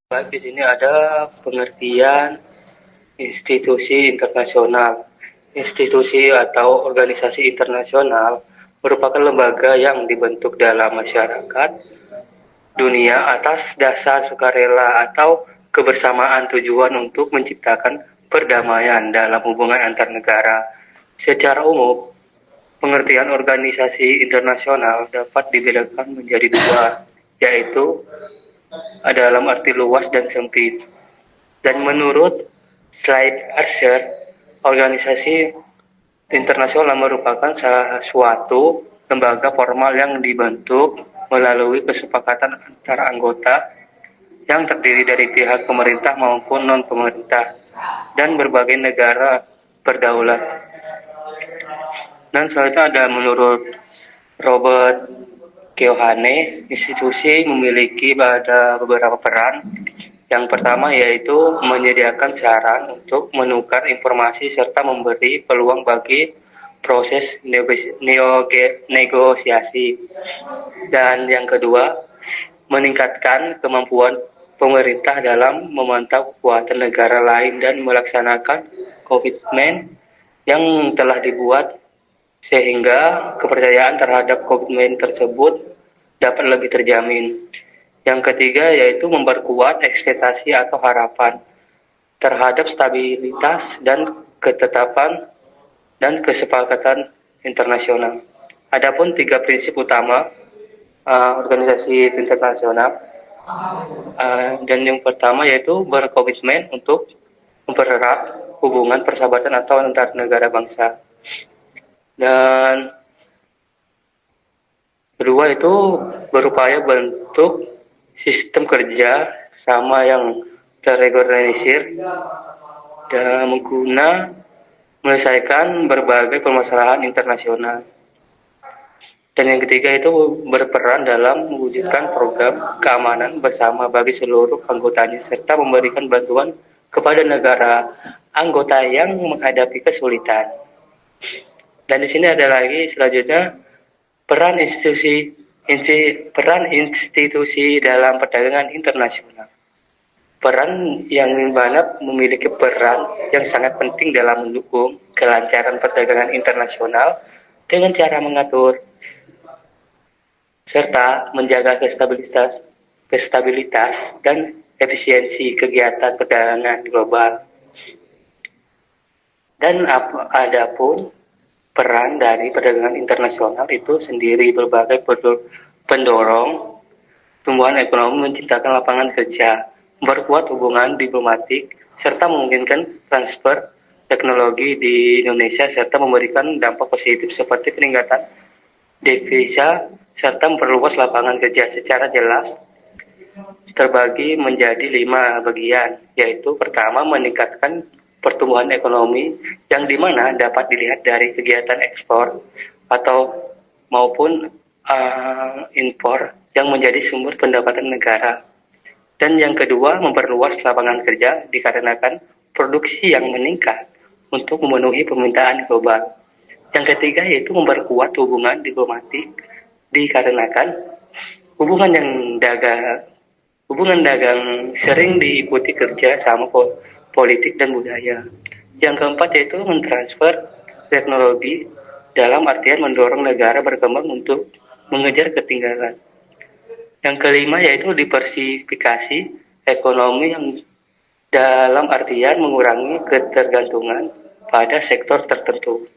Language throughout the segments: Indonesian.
Baik, di sini ada pengertian institusi internasional. Institusi atau organisasi internasional merupakan lembaga yang dibentuk dalam masyarakat dunia atas dasar sukarela atau kebersamaan tujuan untuk menciptakan perdamaian dalam hubungan antar negara. Secara umum, pengertian organisasi internasional dapat dibedakan menjadi dua, yaitu dalam arti luas dan sempit. Dan menurut Slide Archer, organisasi internasional merupakan salah suatu lembaga formal yang dibentuk melalui kesepakatan antara anggota yang terdiri dari pihak pemerintah maupun non-pemerintah dan berbagai negara berdaulat. Dan selanjutnya ada menurut Robert Keohane, institusi memiliki beberapa peran. Yang pertama yaitu menyediakan saran untuk menukar informasi serta memberi peluang bagi proses negosiasi. Dan yang kedua, meningkatkan kemampuan pemerintah dalam memantau kekuatan negara lain dan melaksanakan komitmen yang telah dibuat sehingga kepercayaan terhadap komitmen tersebut dapat lebih terjamin. Yang ketiga yaitu memperkuat ekspektasi atau harapan terhadap stabilitas dan ketetapan dan kesepakatan internasional. Adapun tiga prinsip utama organisasi internasional dan yang pertama yaitu berkomitmen untuk mempererat hubungan persahabatan atau antar negara bangsa. Dan kedua itu berupaya bentuk sistem kerja sama yang terorganisir dan menyelesaikan berbagai permasalahan internasional. Dan yang ketiga itu berperan dalam mewujudkan program keamanan bersama bagi seluruh anggotanya serta memberikan bantuan kepada negara anggota yang menghadapi kesulitan. Dan di sini ada lagi selanjutnya peran institusi dalam perdagangan internasional. Peran yang banyak memiliki peran yang sangat penting dalam mendukung kelancaran perdagangan internasional dengan cara mengatur serta menjaga stabilitas dan efisiensi kegiatan perdagangan global. Dan adapun peran dari perdagangan internasional itu sendiri berbagai pendorong tumbuhan ekonomi, menciptakan lapangan kerja, memperkuat hubungan diplomatik, serta memungkinkan transfer teknologi di Indonesia, serta memberikan dampak positif seperti peningkatan devisa, serta memperluas lapangan kerja. Secara jelas terbagi menjadi 5 bagian, yaitu pertama meningkatkan pertumbuhan ekonomi yang dimana dapat dilihat dari kegiatan ekspor atau maupun impor yang menjadi sumber pendapatan negara. Dan yang kedua memperluas lapangan kerja dikarenakan produksi yang meningkat untuk memenuhi permintaan global. Yang ketiga yaitu memperkuat hubungan diplomatik dikarenakan hubungan dagang sering diikuti kerja sama politik dan budaya. Yang keempat yaitu mentransfer teknologi dalam artian mendorong negara berkembang untuk mengejar ketinggalan. Yang kelima yaitu diversifikasi ekonomi yang dalam artian mengurangi ketergantungan pada sektor tertentu.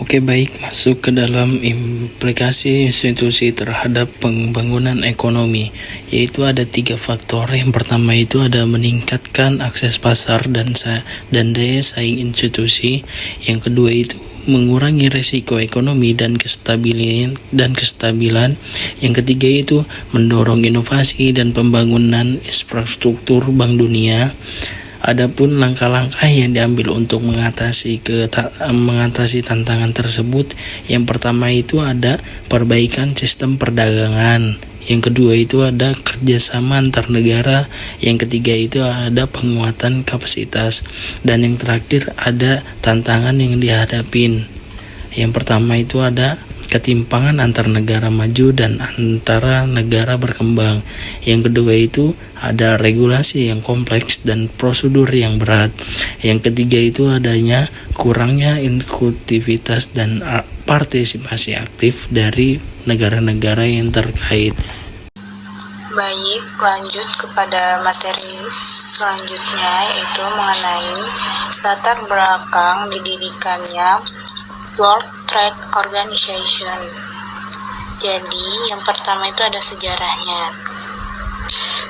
Oke, baik, masuk ke dalam implikasi institusi terhadap pembangunan ekonomi, yaitu ada 3 faktor. Yang pertama itu ada meningkatkan akses pasar dan daya saing institusi. Yang kedua itu mengurangi risiko ekonomi dan kestabilan. Yang ketiga itu mendorong inovasi dan pembangunan infrastruktur Bank Dunia. Adapun langkah-langkah yang diambil untuk mengatasi tantangan tersebut, yang pertama itu ada perbaikan sistem perdagangan, yang kedua itu ada kerjasama antar negara, yang ketiga itu ada penguatan kapasitas, dan yang terakhir ada tantangan yang dihadapin. Yang pertama itu ada ketimpangan antar negara maju dan antara negara berkembang. Yang kedua itu ada regulasi yang kompleks dan prosedur yang berat. Yang ketiga itu adanya kurangnya inklusivitas dan partisipasi aktif dari negara-negara yang terkait. Baik, lanjut kepada materi selanjutnya, yaitu mengenai latar belakang didirikannya World Trade Organization. Jadi, yang pertama itu ada sejarahnya.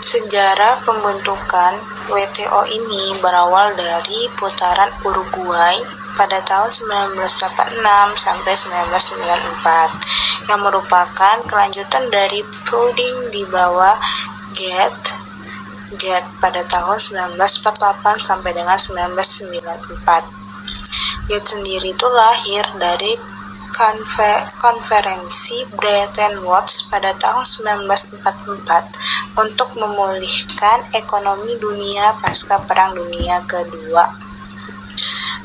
Sejarah pembentukan WTO ini berawal dari putaran Uruguay pada tahun 1986 sampai 1994 yang merupakan kelanjutan dari Founding di bawah GATT pada tahun 1948 sampai dengan 1994. GATT sendiri itu lahir dari konferensi Bretton Woods pada tahun 1944 untuk memulihkan ekonomi dunia pasca Perang Dunia Kedua.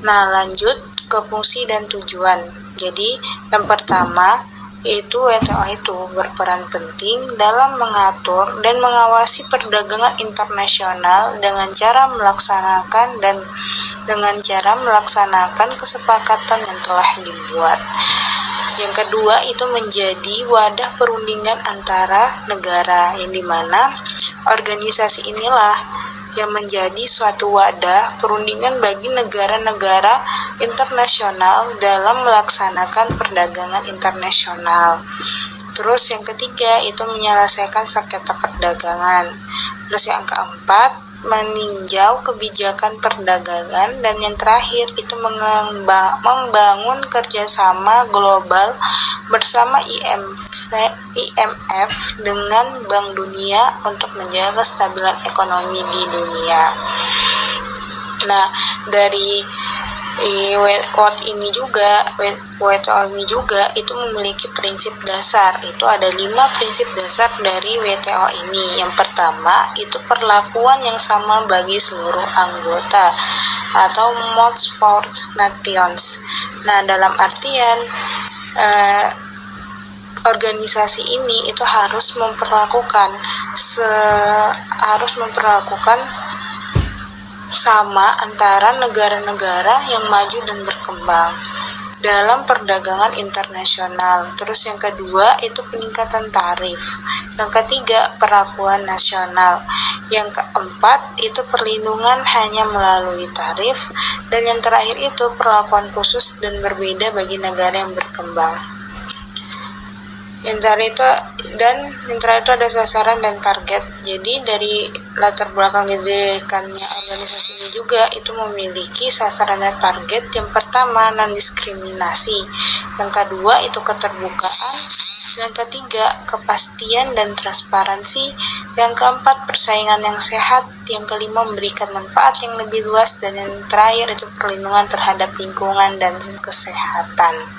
Nah, lanjut ke fungsi dan tujuan. Jadi, yang pertama yaitu WTO itu berperan penting dalam mengatur dan mengawasi perdagangan internasional dengan cara melaksanakan kesepakatan yang telah dibuat. Yang kedua itu menjadi wadah perundingan antara negara, yang dimana organisasi inilah yang menjadi suatu wadah perundingan bagi negara-negara internasional dalam melaksanakan perdagangan internasional. Terus yang ketiga itu menyelesaikan sengketa perdagangan. Terus yang keempat meninjau kebijakan perdagangan, dan yang terakhir itu membangun kerjasama global bersama IMF dengan Bank Dunia untuk menjaga kestabilan ekonomi di dunia. Nah, dari WTO ini juga itu memiliki prinsip dasar. Itu ada 5 prinsip dasar dari WTO ini. Yang pertama itu perlakuan yang sama bagi seluruh anggota atau most favored nations. Nah, dalam artian organisasi ini itu harus memperlakukan sama antara negara-negara yang maju dan berkembang dalam perdagangan internasional. Terus yang kedua itu peningkatan tarif. Yang ketiga perlakuan nasional. Yang keempat itu perlindungan hanya melalui tarif. Dan yang terakhir itu perlakuan khusus dan berbeda bagi negara yang berkembang. Yang terakhir itu ada sasaran dan target. Jadi dari latar belakang didirikannya organisasi ini juga itu memiliki sasaran dan target. Yang pertama non-diskriminasi, yang kedua itu keterbukaan, yang ketiga kepastian dan transparansi, yang keempat persaingan yang sehat, yang kelima memberikan manfaat yang lebih luas, dan yang terakhir itu perlindungan terhadap lingkungan dan kesehatan.